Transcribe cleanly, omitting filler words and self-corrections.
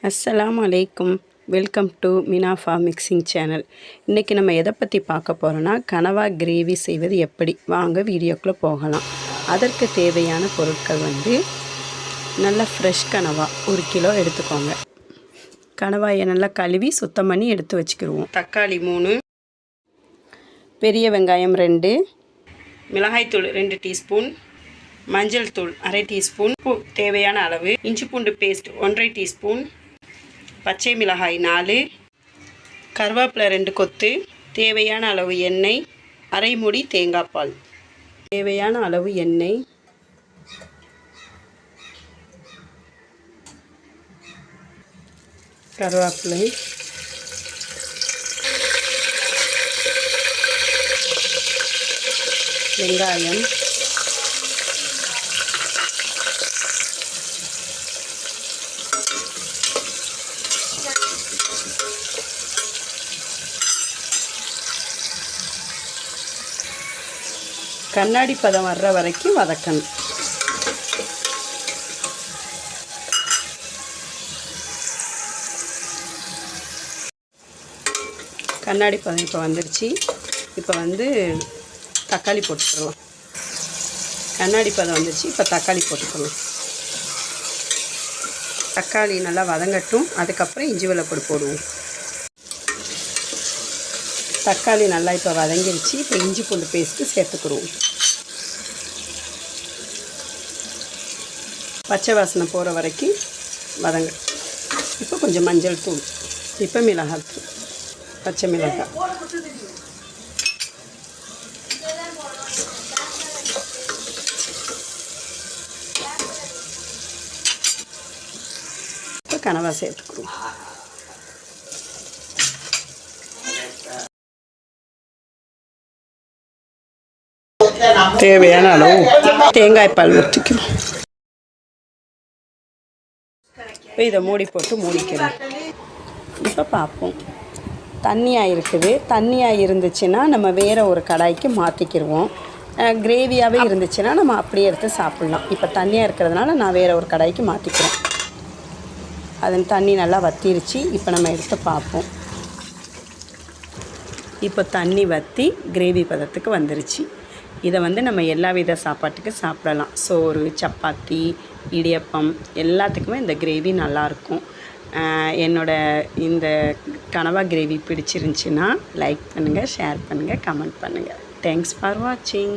அஸ்ஸலாமு அலைக்கும். Welcome to Minafa mixing channel. இன்றைக்கி நம்ம எதை பற்றி பார்க்க போகிறோன்னா கனவா கிரேவி செய்வது எப்படி. வாங்க வீடியோக்குள்ளே போகலாம். அதற்கு தேவையான பொருட்கள் நல்லா ஃப்ரெஷ் கனவா 1 கிலோ எடுத்துக்கோங்க. கனவாயை நல்லா கழுவி சுத்தம் பண்ணி எடுத்து வச்சுக்கிடுவோம். தக்காளி 3, பெரிய வெங்காயம் 2, மிளகாய்த்தூள் 2 டீஸ்பூன், மஞ்சள் தூள் 1/2 டீஸ்பூன், உப்பு தேவையான அளவு, இஞ்சி பூண்டு பேஸ்ட் 1/2 டீஸ்பூன், பச்சை மிளகாய் 4, கருவேப்பிலை 2 கொத்து, தேவையான அளவு எண்ணெய், அரை மூடி தேங்காய் பால். தேவையான அளவு எண்ணெய், கருவேப்பிலை, வெங்காயம், கண்ணாடி பதம் வர்ற வரைக்கும் வதக்கணும். கண்ணாடி பதம் இப்போ வந்துடுச்சு. இப்போ தக்காளி போட்டுக்கலாம். கண்ணாடி பதம் வந்துடுச்சு. இப்போ தக்காளி போட்டுக்கலாம். தக்காளி நல்லா வதங்கட்டும். அதுக்கப்புறம் இஞ்சி வெள்ளைப்பூடு போடுவோம். தக்காளி நல்லா இப்போ வதங்கிடுச்சு. இப்போ இஞ்சி பூண்டு பேஸ்ட்டு சேர்த்துக்கிடுவோம். பச்சை வாசனை போகிற வரைக்கும் வதங்க. இப்போ கொஞ்சம் மஞ்சள் தூள், இப்போ மிளகாய் தூள், பச்சை மிளகாய், இப்போ கனவா சேர்த்துக்கிடுவோம். தேவையான அளவு தேங்காய் பால் ஊற்றிக்கணும். இதை மூடி போட்டு மூடிக்கிறோம். இப்போ பார்ப்போம். தண்ணியாக இருக்குது. தண்ணியாக இருந்துச்சுன்னா நம்ம வேறு ஒரு கடாய்க்கு மாற்றிக்கிடுவோம். கிரேவியாகவே இருந்துச்சுன்னா நம்ம அப்படியே எடுத்து சாப்பிட்லாம். இப்போ தண்ணியாக இருக்கிறதுனால நான் வேறு ஒரு கடாய்க்கு மாற்றிக்கிறேன். அதன் தண்ணி நல்லா வற்றிருச்சு. இப்போ நம்ம எடுத்து பார்ப்போம். இப்போ தண்ணி வற்றி கிரேவி பதத்துக்கு வந்துருச்சு. இதை நம்ம எல்லா வித சாப்பாட்டுக்கு சாப்பிடலாம். சோறு, சப்பாத்தி, இடியப்பம் எல்லாத்துக்குமே இந்த கிரேவி நல்லாயிருக்கும். இந்த கனவா கிரேவி பிடிச்சிருந்துச்சின்னா லைக் பண்ணுங்கள், ஷேர் பண்ணுங்கள், கமெண்ட் பண்ணுங்கள். தேங்க்ஸ் ஃபார் வாட்சிங்.